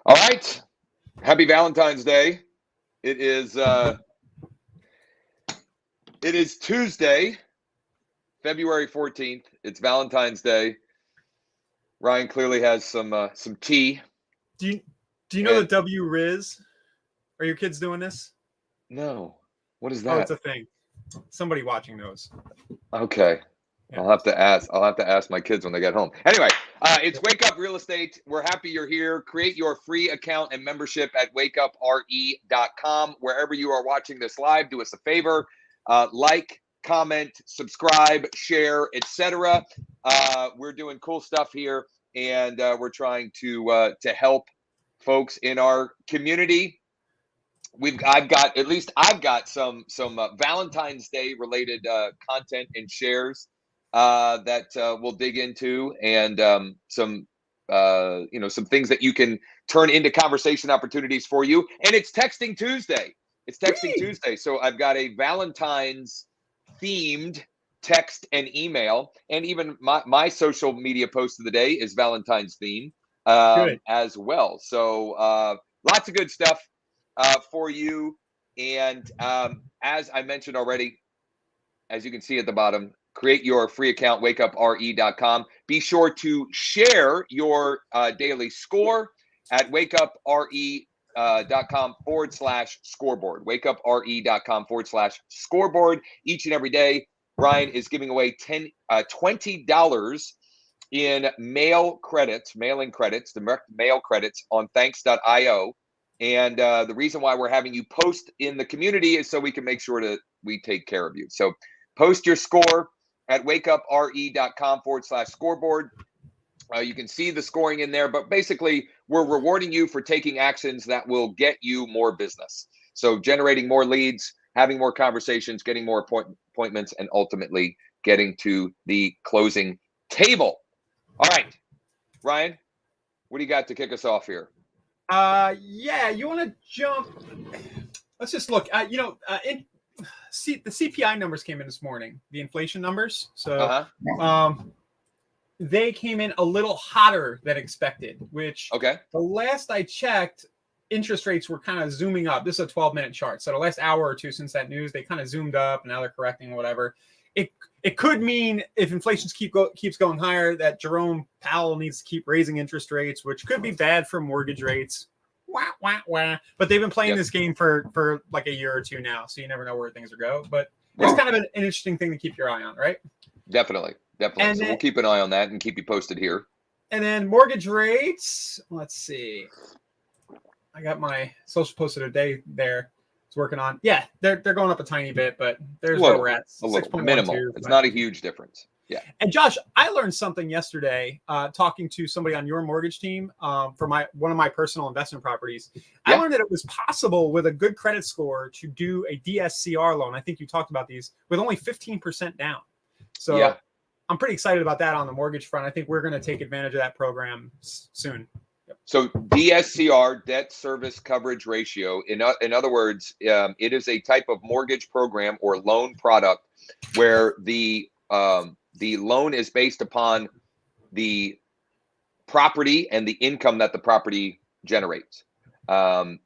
All right. Happy Valentine's Day. It is Tuesday, February 14th. It's Valentine's Day. Ryan clearly has some tea. Do you know the W Riz? Are your kids doing this? No. What is that? Oh, it's a thing. Somebody watching knows. Okay. Yeah. I'll have to ask my kids when they get home. Anyway, it's Wake Up Real Estate. We're happy you're here. Create your free account and membership at wakeupre.com. Wherever you are watching this live, do us a favor. Like, comment, subscribe, share, etc. We're doing cool stuff here, and we're trying to help folks in our community. I've got some Valentine's Day related content and shares that we'll dig into, and some things that you can turn into conversation opportunities for you. And it's Texting Tuesday. Tuesday. So I've got a Valentine's themed text and email, and even my social media post of the day is Valentine's theme as well. So lots of good stuff for you. And as I mentioned already, as you can see at the bottom, create your free account, wakeupre.com. Be sure to share your daily score at wakeupre.com/scoreboard. wakeupre.com/scoreboard. Each and every day, Ryan is giving away $20 in mailing credits, direct mail credits on thanks.io. And the reason why we're having you post in the community is so we can make sure that we take care of you. So post your score at wakeupre.com/scoreboard. You can see the scoring in there, but basically we're rewarding you for taking actions that will get you more business. So generating more leads, having more conversations, getting more appointments, and ultimately getting to the closing table. All right, Ryan, what do you got to kick us off here? Yeah, you want to jump? Let's just look. The CPI numbers came in this morning, the inflation numbers. So they came in a little hotter than expected, which the last I checked, interest rates were kind of zooming up. This is a 12-minute chart. So the last hour or two since that news, they kind of zoomed up, and now they're correcting whatever. It could mean if inflation keeps going higher, that Jerome Powell needs to keep raising interest rates, which could be bad for mortgage rates. Wah, wah, wah. But they've been playing this game for like a year or two now, so you never know where things will go. But it's kind of an interesting thing to keep your eye on, right? Definitely. And so we'll keep an eye on that and keep you posted here. And then mortgage rates. Let's see. I got my social post of the day there. Working on, they're going up a tiny bit, but there's where we're at. 6.12. Minimal. It's not a huge difference. Yeah. And Josh, I learned something yesterday talking to somebody on your mortgage team for one of my personal investment properties. I learned that it was possible with a good credit score to do a DSCR loan. I think you talked about these with only 15% down. So I'm pretty excited about that on the mortgage front. I think we're going to take advantage of that program soon. So DSCR, debt service coverage ratio, in other words, it is a type of mortgage program or loan product where the loan is based upon the property and the income that the property generates. There's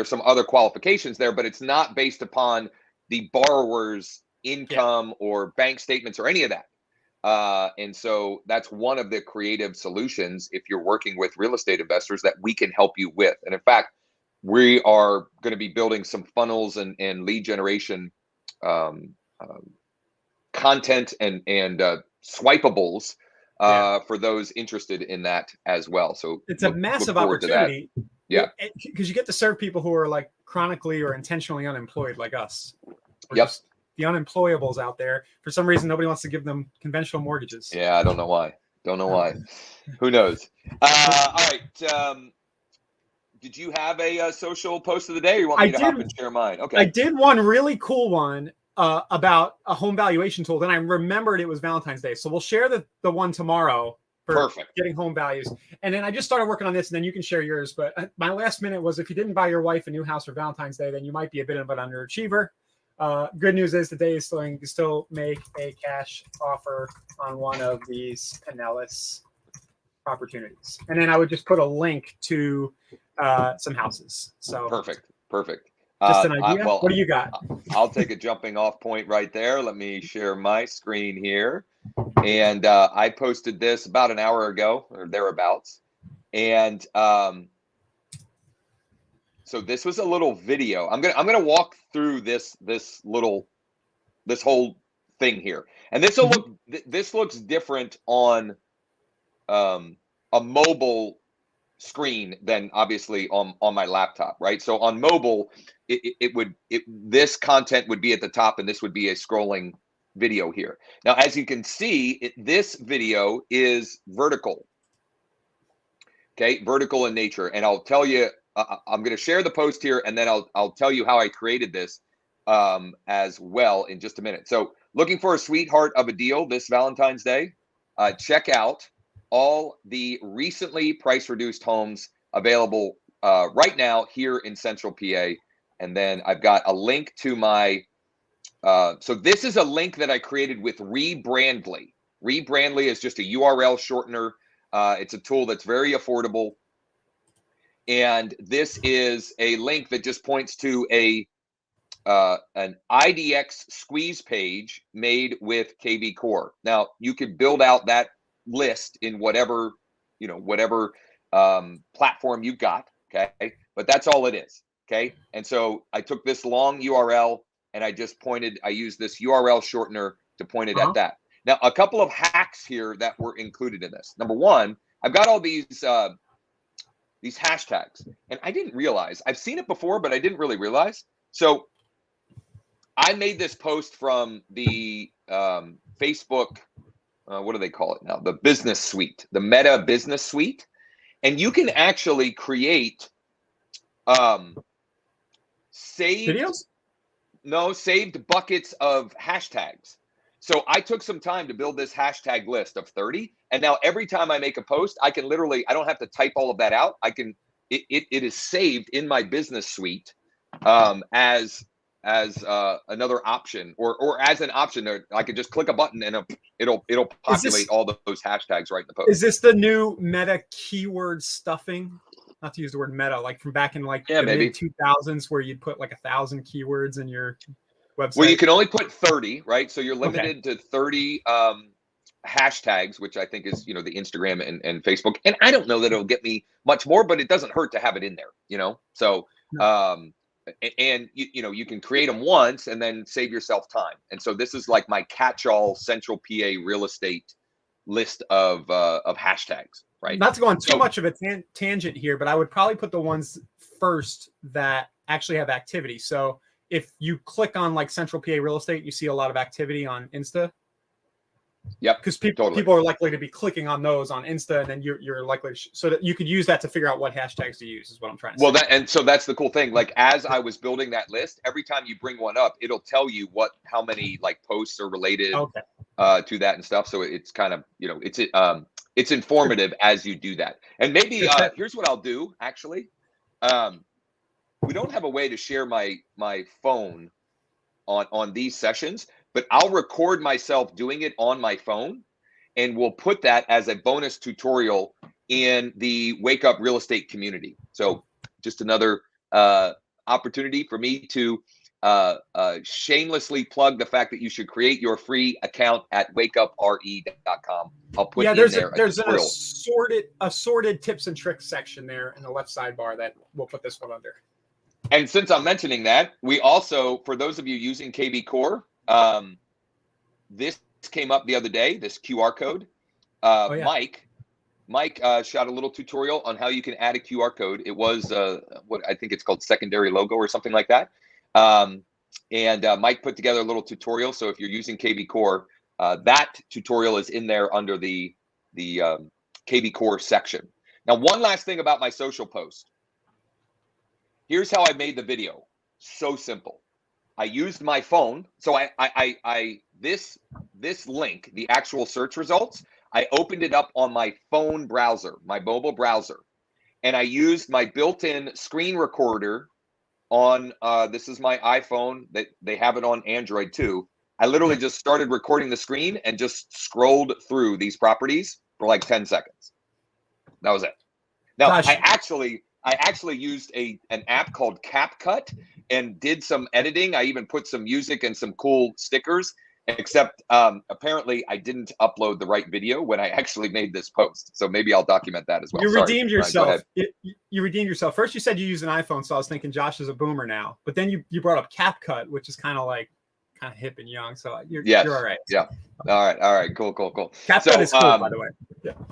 some other qualifications there, but it's not based upon the borrower's income or bank statements or any of that. And so that's one of the creative solutions if you're working with real estate investors that we can help you with. And in fact, we are going to be building some funnels and lead generation content and swipables for those interested in that as well. So it's a massive opportunity. Yeah, because you get to serve people who are like chronically or intentionally unemployed like us. The unemployables out there. For some reason, nobody wants to give them conventional mortgages. Yeah, I don't know why. Who knows? All right. Did you have a social post of the day, or you want me to hop and share mine? Okay. I did one really cool one about a home valuation tool. Then I remembered it was Valentine's Day. So we'll share the one tomorrow for getting home values. And then I just started working on this, and then you can share yours. But my last minute was, if you didn't buy your wife a new house for Valentine's Day, then you might be a bit of an underachiever. Good news is today is you can still make a cash offer on one of these Pinellas opportunities. And then I would just put a link to some houses. So perfect. Just an idea. What do you got? I'll take a jumping off point right there. Let me share my screen here. And I posted this about an hour ago or thereabouts. And so this was a little video. I'm gonna walk through this whole thing here. And this will look this looks different on a mobile screen than obviously on my laptop, right? So on mobile, this content would be at the top, and this would be a scrolling video here. Now, as you can see, this video is vertical. Okay, vertical in nature, and I'll tell you, I'm going to share the post here, and then I'll tell you how I created this as well in just a minute. So, looking for a sweetheart of a deal this Valentine's Day? Check out all the recently price reduced homes available right now here in Central PA. And then I've got a link to my, so this is a link that I created with Rebrandly. Rebrandly is just a URL shortener. It's a tool that's very affordable. And this is a link that just points to an IDX squeeze page made with KB Core. Now you could build out that list in whatever platform you've got, okay, but that's all it is, okay. And so I took this long URL and I used this URL shortener to point it at that. Now, a couple of hacks here that were included in this. Number one, I've got all these hashtags, and I didn't realize, I've seen it before, but I didn't really realize. So I made this post from the Facebook, what do they call it now? The business suite, the Meta business suite. And you can actually create saved buckets of hashtags. So I took some time to build this hashtag list of 30. And now every time I make a post, I can literally, I don't have to type all of that out. It is saved in my business suite as another option, or as an option. I could just click a button and it'll populate all those hashtags right in the post. Is this the new meta keyword stuffing? Not to use the word meta, like from back in the mid 2000s, where you'd put like 1,000 keywords in your website. Well, you can only put 30, right? So you're limited to 30 hashtags, which I think is, the Instagram and Facebook. And I don't know that it'll get me much more, but it doesn't hurt to have it in there, So, and you can create them once and then save yourself time. And so this is like my catch-all Central PA real estate list of hashtags, right? Not to go on too much of a tangent here, but I would probably put the ones first that actually have activity. So if you click on like Central PA real estate, you see a lot of activity on Insta. Yep. Because people are likely to be clicking on those on Insta, and then you're likely so that you could use that to figure out what hashtags to use, is what I'm trying to say. Well, so that's the cool thing. Like, as I was building that list, every time you bring one up, it'll tell you how many like posts are related to that and stuff. So it's kind of, it's informative as you do that. And maybe here's what I'll do. Actually, we don't have a way to share my phone on these sessions, but I'll record myself doing it on my phone, and we'll put that as a bonus tutorial in the Wake Up Real Estate community. So just another opportunity for me to shamelessly plug the fact that you should create your free account at wakeupre.com. I'll put there's an assorted tips and tricks section there in the left sidebar that we'll put this one under. And since I'm mentioning that, we also, for those of you using KB Core, this came up the other day, this QR code. Mike shot a little tutorial on how you can add a QR code. It was what I think it's called secondary logo or something like that. And Mike put together a little tutorial. So if you're using KB Core, that tutorial is in there under the KB Core section. Now, one last thing about my social post. Here's how I made the video. So simple. I used my phone. So this link, the actual search results, I opened it up on my phone browser, my mobile browser, and I used my built-in screen recorder on, this is my iPhone, that they have it on Android too. I literally just started recording the screen and just scrolled through these properties for like 10 seconds. That was it. Now, Gosh. I actually used an app called CapCut and did some editing. I even put some music and some cool stickers, except apparently I didn't upload the right video when I actually made this post. So maybe I'll document that as well. You redeemed yourself. Go ahead. You redeemed yourself. First, you said you use an iPhone, so I was thinking Josh is a boomer now. But then you brought up CapCut, which is kind of hip and young. So you're all right. Yeah. All right. Cool. CapCut is cool, by the way.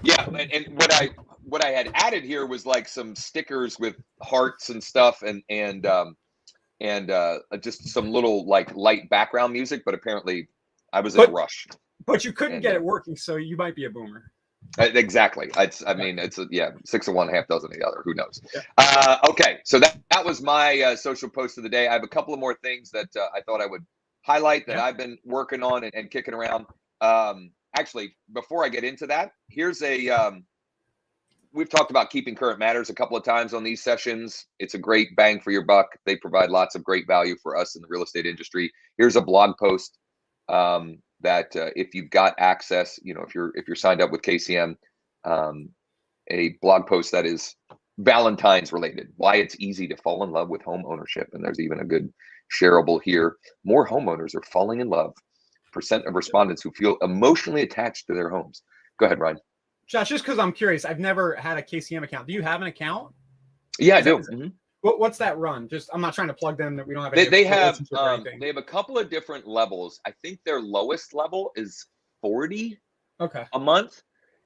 Yeah. And what I had added here was like some stickers with hearts and stuff, and just some little like light background music. But apparently, I was in a rush. But you couldn't get it working, so you might be a boomer. Exactly. It's 6 of one, half dozen of the other. Who knows? Yeah. Okay. So that was my social post of the day. I have a couple of more things that I thought I would highlight that I've been working on and kicking around. Actually, before I get into that, here's we've talked about Keeping Current Matters a couple of times on these sessions. It's a great bang for your buck. They provide lots of great value for us in the real estate industry. Here's a blog post that if you've got access, if you're signed up with KCM, a blog post that is Valentine's related, why it's easy to fall in love with home ownership. And there's even a good shareable here. More homeowners are falling in love. % of respondents who feel emotionally attached to their homes. Go ahead, Ryan. Josh, just because I'm curious, I've never had a KCM account. Do you have an account? Yeah, I do. Mm-hmm. What's that run? Just I'm not trying to plug them. That we don't have. They have a couple of different levels. I think their lowest level is $40 a month,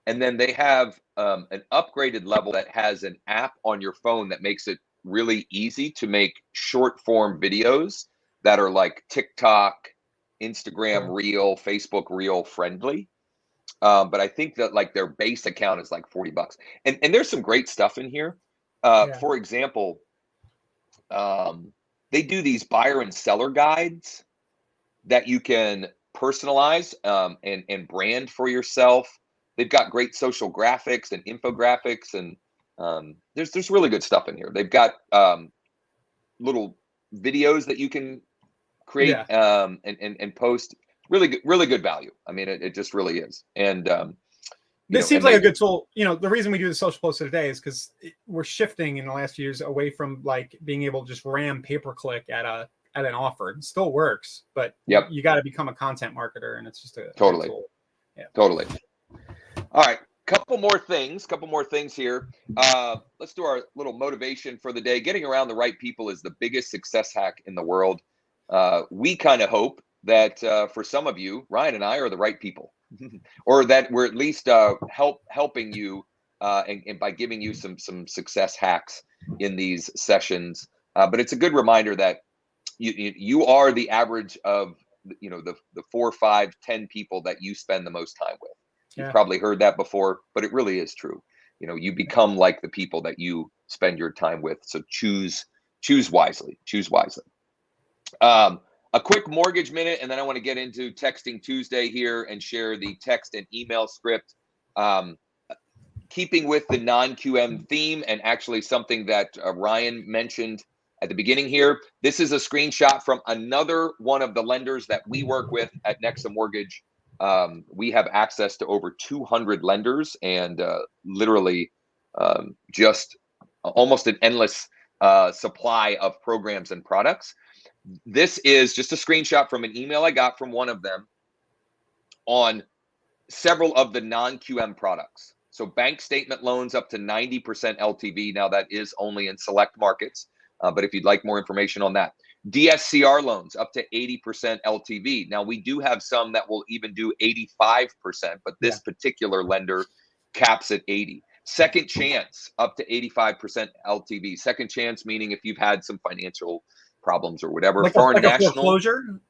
and then they have an upgraded level that has an app on your phone that makes it really easy to make short form videos that are like TikTok, Instagram Reel, Facebook Reel friendly. But I think that like their base account is like $40, and there's some great stuff in here. For example, they do these buyer and seller guides that you can personalize and brand for yourself. They've got great social graphics and infographics, and there's really good stuff in here. They've got little videos that you can create and post. Really good value. I mean, it just really is. And this seems like a good tool. The reason we do the social post today is because we're shifting in the last few years away from like being able to just ram pay-per-click at an offer. It still works, but you got to become a content marketer, and it's just a totally tool. Totally. All right, couple more things here. Let's do our little motivation for the day. Getting around the right people is the biggest success hack in the world. We kind of hope that for some of you, Ryan and I are the right people, or that we're at least helping you and by giving you some success hacks in these sessions. But it's a good reminder that you are the average of the 4, 5, 10 people that you spend the most time with. You've probably heard that before, but it really is true. You become like the people that you spend your time with. So choose wisely. A quick mortgage minute, and then I want to get into Texting Tuesday here and share the text and email script. Keeping with the non-QM theme, and actually something that Ryan mentioned at the beginning here. This is a screenshot from another one of the lenders that we work with at Nexa Mortgage. We have access to over 200 lenders and literally just almost an endless supply of programs and products. This is just a screenshot from an email I got from one of them on several of the non-QM products. So bank statement loans up to 90% LTV. Now that is only in select markets, but if you'd like more information on that. DSCR loans up to 80% LTV. Now we do have some that will even do 85%, but this particular lender caps at 80. Second chance up to 85% LTV. Second chance meaning if you've had some financial problems or whatever. Like Foreign a national foreclosure?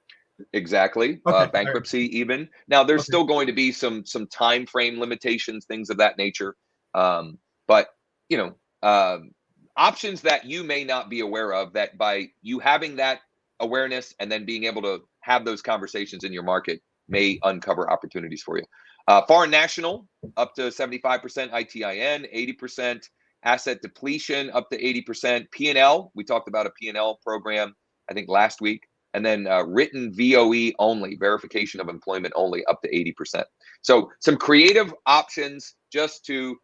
Exactly. Bankruptcy even. Now there's still going to be some time frame limitations, things of that nature. But options that you may not be aware of, that by you having that awareness and then being able to have those conversations in your market may uncover opportunities for you. Foreign national up to 75% ITIN, 80% asset depletion up to 80%. P&L, we talked about a P&L program, I think last week. And then written VOE only, verification of employment only, up to 80%. So some creative options just to,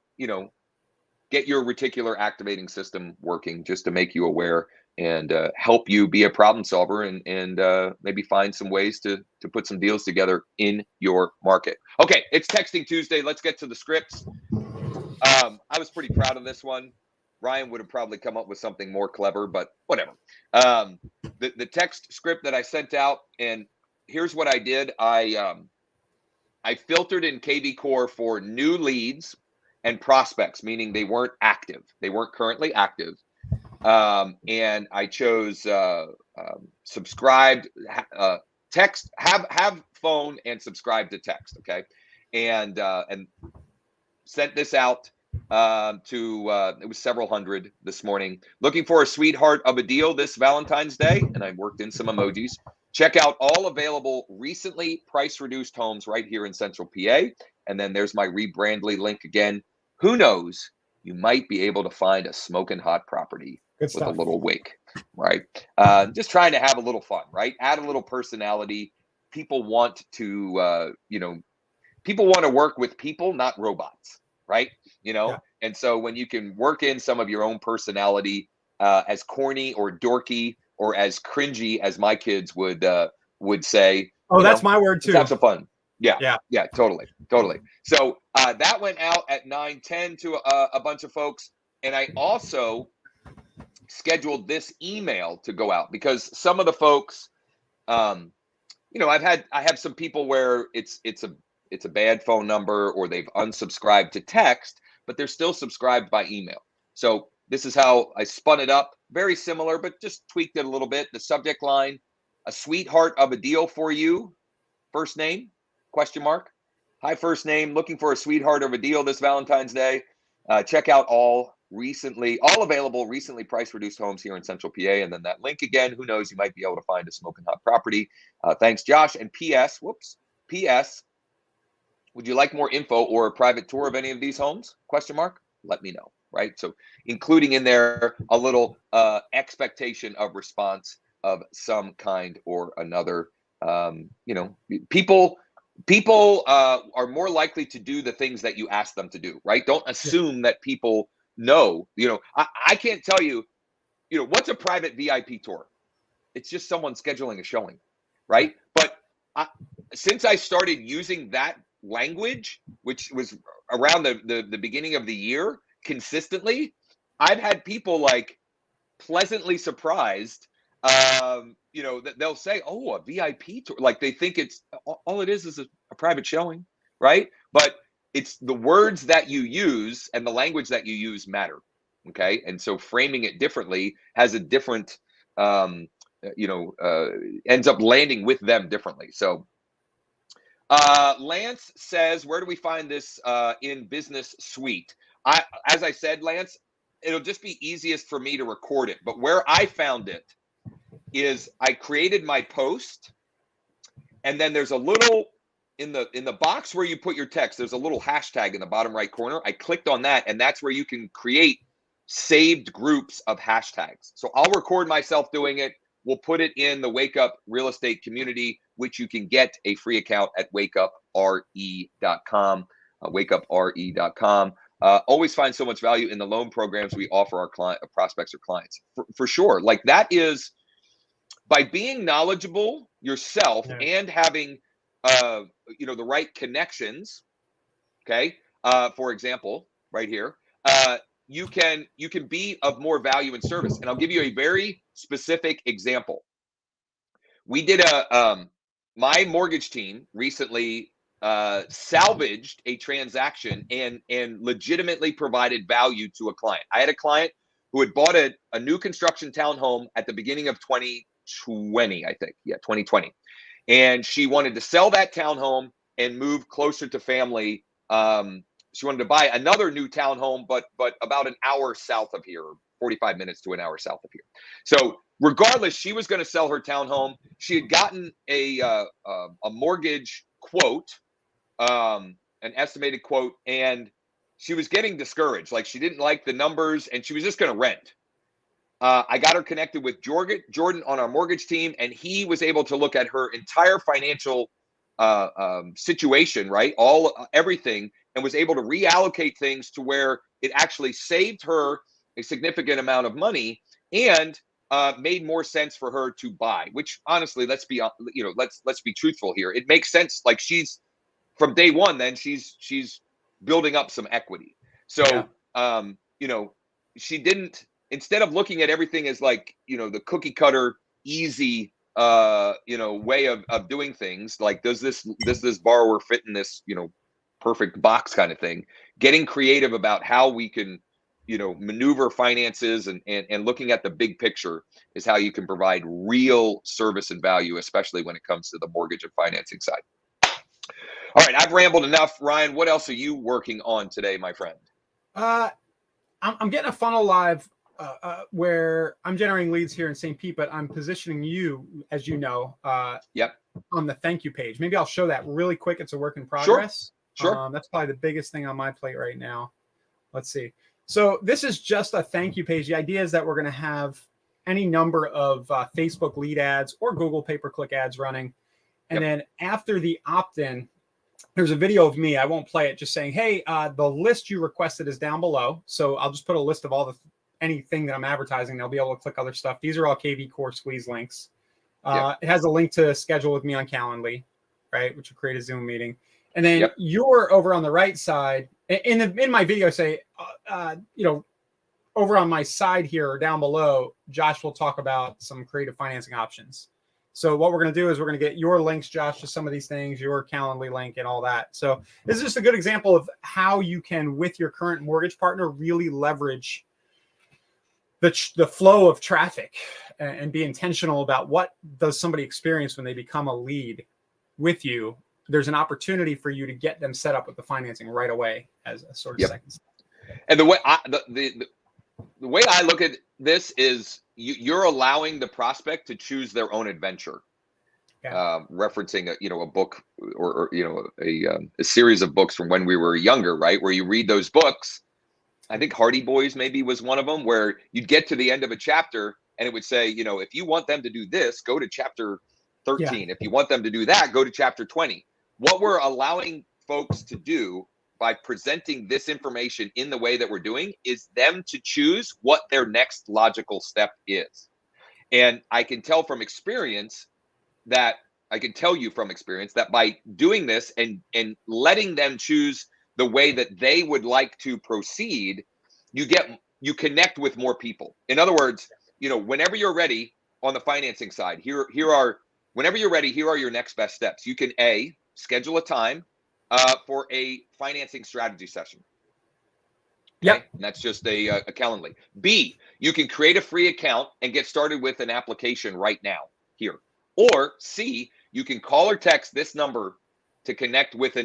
get your reticular activating system working, just to make you aware and help you be a problem solver and maybe find some ways to put some deals together in your market. Okay, it's Texting Tuesday. Let's get to the scripts. I was pretty proud of this one. Ryan would have probably come up with something more clever, but whatever. The text script that I sent out, and here's what I did. I filtered in KV Core for new leads and prospects, meaning they weren't active. They weren't currently active. And I chose subscribed, text, have phone and subscribe to text. Okay. And sent this out to it was several hundred this morning. Looking for a sweetheart of a deal this Valentine's Day, and I worked in some emojis. Check out all available recently price reduced homes right here in Central PA. And then there's my Rebrandly link again. Who knows? You might be able to find a smoking hot property with a little wink, right? Just trying to have a little fun, right? Add a little personality. People want to, people want to work with people, not robots, right? Yeah. And so when you can work in some of your own personality, as corny or dorky or as cringy as my kids would say. Oh, that's my word too. Have some fun. Yeah, totally. So that went out at 9:10 to a bunch of folks, and I also scheduled this email to go out because some of the folks, I have some people where it's a bad phone number or they've unsubscribed to text, but they're still subscribed by email. So this is how I spun it up. Very similar, but just tweaked it a little bit. The subject line: a sweetheart of a deal for you. First name? ? Hi, first name. Looking for a sweetheart of a deal this Valentine's Day. Check out all available recently price reduced homes here in Central PA. And then that link again. Who knows? You might be able to find a smoking hot property. Thanks, Josh. And P.S. Would you like more info or a private tour of any of these homes? ? Let me know. Right. So including in there a little expectation of response of some kind or another. People are more likely to do the things that you ask them to do, right? Don't assume that people know. I can't tell you, what's a private VIP tour? It's just someone scheduling a showing, right? But since I started using that language, which was around the beginning of the year consistently, I've had people like pleasantly surprised. That they'll say, "Oh, a VIP tour," like they think it's all it is a private showing, right? But it's the words that you use and the language that you use matter. Okay, and so framing it differently has a different, ends up landing with them differently. So, Lance says, "Where do we find this in Business Suite?" As I said, Lance, it'll just be easiest for me to record it. But where I found it is I created my post, and then there's a little in the box where you put your text, there's a little hashtag in the bottom right corner. I clicked on that, and that's where you can create saved groups of hashtags. So I'll record myself doing it. We'll put it in the Wake Up Real Estate community, which you can get a free account at wakeupre.com. Wakeupre.com. Always find so much value in the loan programs we offer our prospects or clients. For sure. Like that is by being knowledgeable yourself and having, the right connections. Okay. For example, right here, you can be of more value and service. And I'll give you a very specific example. We did my mortgage team recently salvaged a transaction and legitimately provided value to a client. I had a client who had bought a new construction townhome at the beginning of 2020, I think. Yeah, 2020. And she wanted to sell that townhome and move closer to family. She wanted to buy another new townhome, but about an hour south of here, 45 minutes to an hour south of here. So regardless, she was going to sell her townhome. She had gotten a mortgage quote, an estimated quote, and she was getting discouraged. Like she didn't like the numbers, and she was just going to rent. I got her connected with Jordan on our mortgage team, and he was able to look at her entire financial situation, right? Everything, and was able to reallocate things to where it actually saved her a significant amount of money and made more sense for her to buy. Which honestly, let's be truthful here. It makes sense. Like she's from day one, then she's building up some equity. So she didn't, instead of looking at everything as like the cookie cutter easy way of doing things, like does this borrower fit in this perfect box kind of thing, getting creative about how we can maneuver finances and looking at the big picture is how you can provide real service and value, especially when it comes to the mortgage and financing side. All right, I've rambled enough. Ryan, what else are you working on today, my friend? I'm getting a funnel live where I'm generating leads here in St. Pete, but I'm positioning you, as you know, on the thank you page. Maybe I'll show that really quick. It's a work in progress. Sure. That's probably the biggest thing on my plate right now. Let's see. So this is just a thank you page. The idea is that we're going to have any number of Facebook lead ads or Google pay-per-click ads running. And then after the opt-in, there's a video of me. I won't play it, just saying, hey, the list you requested is down below. So I'll just put a list of anything that I'm advertising. They'll be able to click other stuff. These are all KV Core Squeeze links. It has a link to schedule with me on Calendly, right, which will create a Zoom meeting. And then you're over on the right side. In my video, say, over on my side here or down below, Josh will talk about some creative financing options. So what we're going to do is we're going to get your links, Josh, to some of these things, your Calendly link and all that. So this is just a good example of how you can, with your current mortgage partner, really leverage the flow of traffic and be intentional about what does somebody experience when they become a lead with you. There's an opportunity for you to get them set up with the financing right away as a sort of second step. And the way the way I look at this is you're allowing the prospect to choose their own adventure. Referencing a book or a series of books from when we were younger, right? Where you read those books. I think Hardy Boys maybe was one of them, where you'd get to the end of a chapter and it would say, if you want them to do this, go to chapter 13. If you want them to do that, go to chapter 20. What we're allowing folks to do by presenting this information in the way that we're doing is them to choose what their next logical step is. And I can tell from experience that by doing this and letting them choose the way that they would like to proceed, you connect with more people. In other words, whenever you're ready on the financing side, whenever you're ready, here are your next best steps. You can schedule a time for a financing strategy session. Okay? And that's just a Calendly. B, you can create a free account and get started with an application right now here. Or C, you can call or text this number to connect with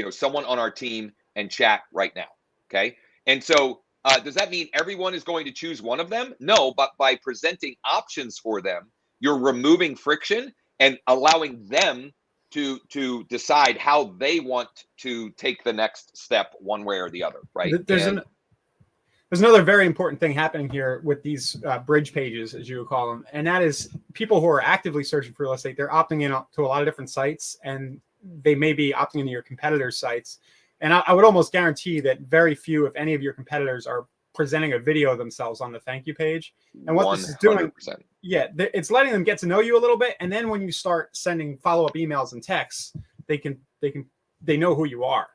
someone on our team and chat right now. Okay. And so does that mean everyone is going to choose one of them? No, but by presenting options for them, you're removing friction and allowing them to decide how they want to take the next step one way or the other, right? There's another very important thing happening here with these bridge pages, as you would call them, and that is people who are actively searching for real estate. They're opting in to a lot of different sites, and they may be opting into your competitors' sites. And I would almost guarantee that very few, if any of your competitors, are presenting a video of themselves on the thank you page. And what 100%. This is doing, it's letting them get to know you a little bit. And then when you start sending follow-up emails and texts, they know who you are.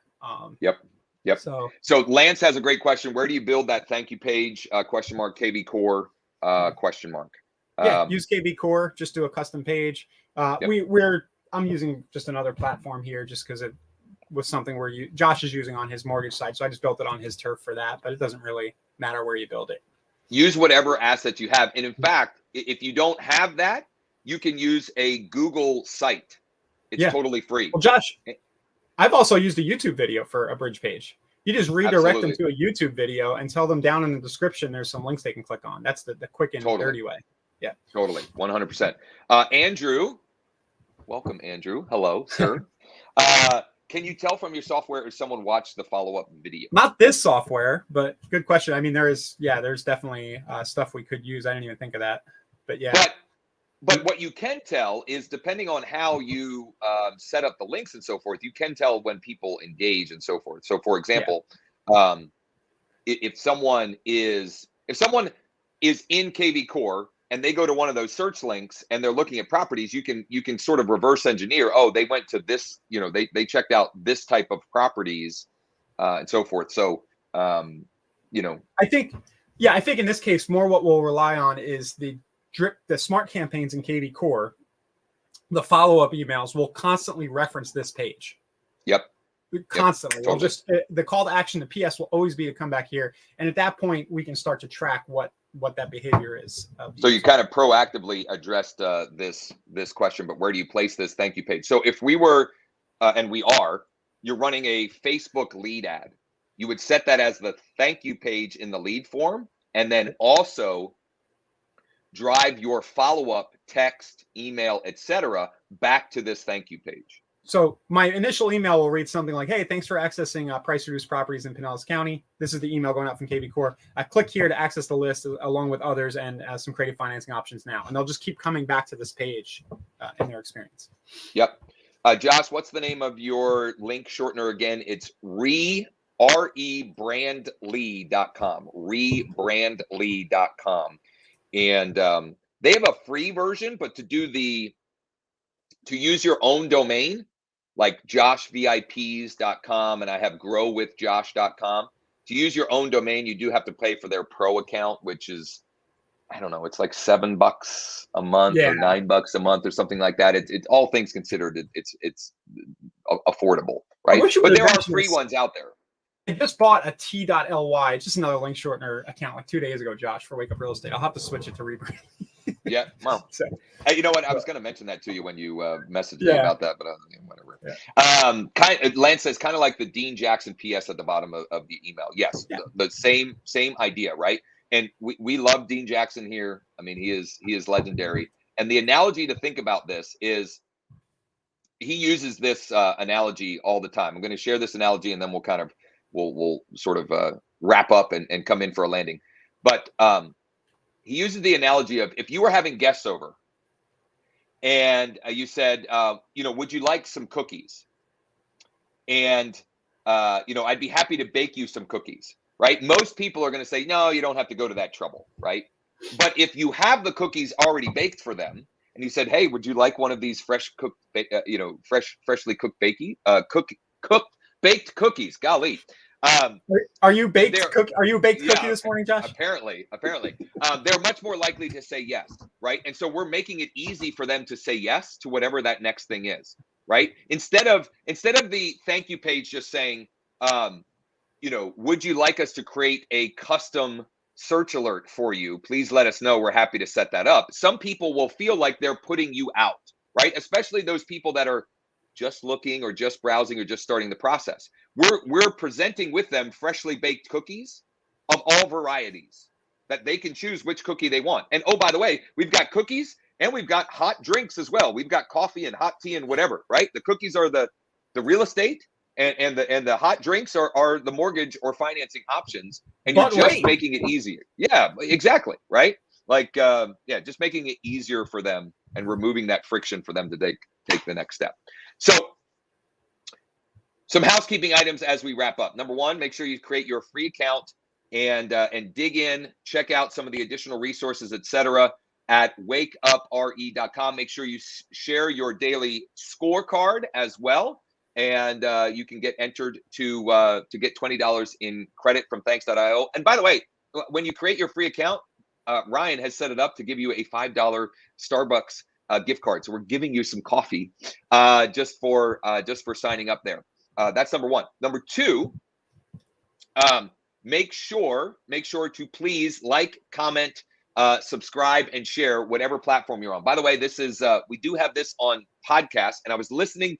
Yep. So Lance has a great question. Where do you build that thank you page? Question mark KV Core question mark. Use KV Core. Just do a custom page. I'm using just another platform here just because it was something where Josh is using on his mortgage side. So I just built it on his turf for that, but it doesn't really matter where you build it. Use whatever assets you have. And in fact, if you don't have that, you can use a Google site. It's totally free. Well, Josh, I've also used a YouTube video for a bridge page. You just redirect them to a YouTube video and tell them down in the description there's some links they can click on. That's the quick and dirty way. Yeah. Totally. 100%. Andrew, welcome, Andrew. Hello, sir. Can you tell from your software if someone watched the follow-up video? Not this software, but good question. I mean, there's definitely stuff we could use. I didn't even think of that. But yeah. But what you can tell is, depending on how you set up the links and so forth, you can tell when people engage and so forth. So, for example, if someone is in KV Core and they go to one of those search links and they're looking at properties, you can sort of reverse engineer. Oh, they went to this, they checked out this type of properties and so forth. So, I think in this case, more what we'll rely on is the smart campaigns in KV Core. The follow-up emails will constantly reference this page. Yep. Constantly. Yep, totally. We'll just the call to action, the PS will always be to come back here, and at that point we can start to track what that behavior is. So you kind of proactively addressed this question, but where do you place this thank you page? So if we were, and we are, you're running a Facebook lead ad, you would set that as the thank you page in the lead form, and then also drive your follow-up text, email, etc. back to this thank you page. So my initial email will read something like, hey, thanks for accessing price-reduced properties in Pinellas County. This is the email going out from KV Core. I click here to access the list along with others and some creative financing options now. And they'll just keep coming back to this page in their experience. Yep. Josh, what's the name of your link shortener again? It's rebrandly.com. Rebrandly.com. And they have a free version, but to use your own domain, like joshvips.com, and I have growwithjosh.com. To use your own domain, you do have to pay for their pro account, which is, I don't know, it's like $7 a month or $9 a month or something like that. It's all things considered, it's affordable, right? But there are free ones out there. I just bought a t.ly. It's just another link shortener account like 2 days ago, Josh, for Wake Up Real Estate. I'll have to switch it to rebrand. Yeah, well, hey, you know what? I was going to mention that to you when you messaged me about that, but whatever. Yeah. Lance says kind of like the Dean Jackson PS at the bottom of the email. Yes, the same idea, right? And we love Dean Jackson here. I mean, he is legendary. And the analogy to think about this is he uses this analogy all the time. I'm going to share this analogy, and then we'll sort of wrap up and come in for a landing. But he uses the analogy of, if you were having guests over and you said, would you like some cookies? And, I'd be happy to bake you some cookies, right? Most people are going to say, no, you don't have to go to that trouble, right? But if you have the cookies already baked for them and you said, hey, would you like one of these freshly cooked baked cookies? Golly. Are you baked cookie this morning, Josh? Apparently. They're much more likely to say yes, right? And so we're making it easy for them to say yes to whatever that next thing is, right? Instead of the thank you page just saying, would you like us to create a custom search alert for you? Please let us know. We're happy to set that up. Some people will feel like they're putting you out, right? Especially those people that are just looking or just browsing or just starting the process. We're presenting with them freshly baked cookies of all varieties that they can choose which cookie they want. And oh, by the way, we've got cookies and we've got hot drinks as well. We've got coffee and hot tea and whatever, right? The cookies are the real estate, and the hot drinks are the mortgage or financing options. And you're just making it easier. Yeah, exactly, right? Like, just making it easier for them and removing that friction for them to take the next step. So some housekeeping items as we wrap up. Number one, make sure you create your free account and dig in, check out some of the additional resources, etc. at wakeupre.com. Make sure you share your daily scorecard as well, and you can get entered to get $20 in credit from thanks.io. And by the way, when you create your free account, Ryan has set it up to give you a $5 Starbucks gift card. So we're giving you some coffee just for signing up there. That's number one. Number two, make sure to please like, comment, subscribe, and share whatever platform you're on. By the way, this is we do have this on podcast, and I was listening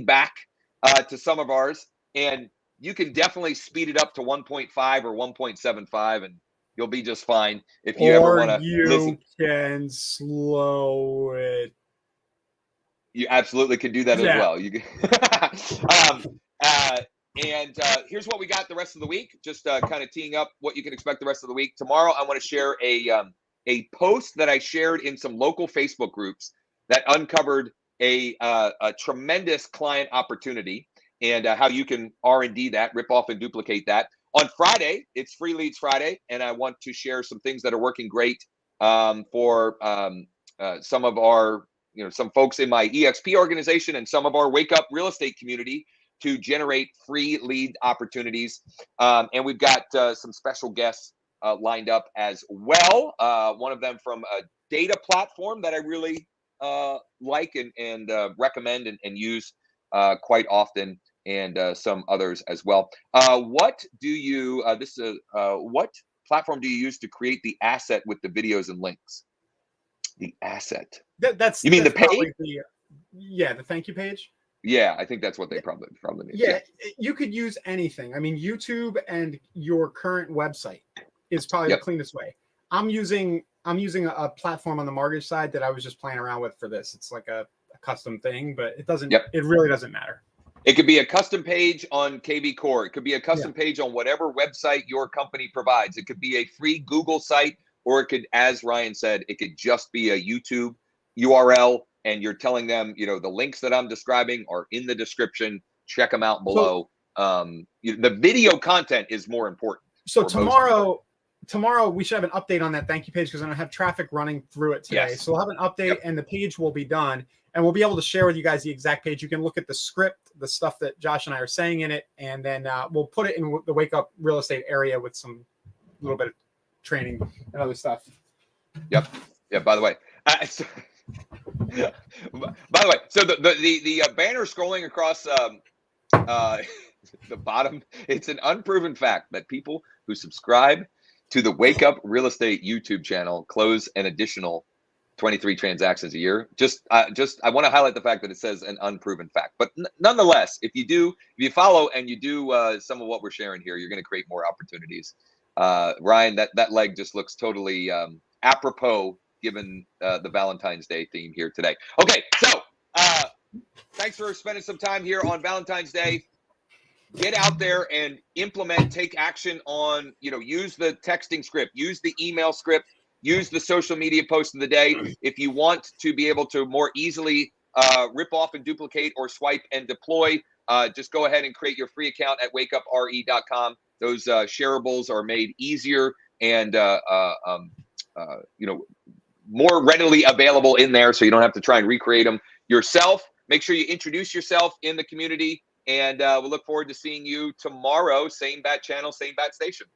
back to some of ours, and you can definitely speed it up to 1.5 or 1.75, and you'll be just fine if you ever want to listen. You can slow it. You absolutely can do that as well. You can and here's what we got the rest of the week. Just kind of teeing up what you can expect the rest of the week. Tomorrow, I want to share a a post that I shared in some local Facebook groups that uncovered a tremendous client opportunity, and how you can R&D that, rip off and duplicate that. On Friday, it's Free Leads Friday, and I want to share some things that are working great for some of our, some folks in my EXP organization and some of our Wake Up real estate community to generate free lead opportunities. And we've got some special guests lined up as well. One of them from a data platform that I really like and recommend and use quite often, and some others as well. What do you, what platform do you use to create the asset with the videos and links? The asset. That's you mean the page? The thank you page. Yeah, I think that's what they probably mean. Yeah, you could use anything. I mean, YouTube and your current website is probably the cleanest way. I'm using a platform on the mortgage side that I was just playing around with for this. It's like a custom thing, but it doesn't. It really doesn't matter. It could be a custom page on KB Core. It could be a custom page on whatever website your company provides. It could be a free Google site, or it could, as Ryan said, it could just be a YouTube URL, and you're telling them, the links that I'm describing are in the description. Check them out below. The video content is more important. So tomorrow we should have an update on that thank you page, because I'm going to have traffic running through it today. So we'll have an update and the page will be done. And we'll be able to share with you guys the exact page. You can look at the script, the stuff that Josh and I are saying in it, and then we'll put it in the Wake Up real estate area with some little bit of training and other stuff. Yep. Yeah. By the way, so the banner scrolling across the bottom, it's an unproven fact that people who subscribe to the Wake Up Real Estate YouTube channel close an additional 23 transactions a year. I want to highlight the fact that it says an unproven fact, but nonetheless, if you follow and you do some of what we're sharing here, you're going to create more opportunities. Ryan, that leg just looks totally apropos given the Valentine's Day theme here today. Okay, so thanks for spending some time here on Valentine's Day. Get out there and implement, take action on, use the texting script, use the email script, use the social media post of the day. If you want to be able to more easily rip off and duplicate or swipe and deploy, just go ahead and create your free account at wakeupre.com. Those shareables are made easier and more readily available in there, so you don't have to try and recreate them yourself. Make sure you introduce yourself in the community, and we'll look forward to seeing you tomorrow. Same bat channel, same bat station.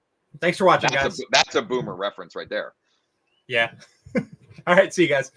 Thanks for watching, guys. That's a boomer reference right there. Yeah. All right. See you guys.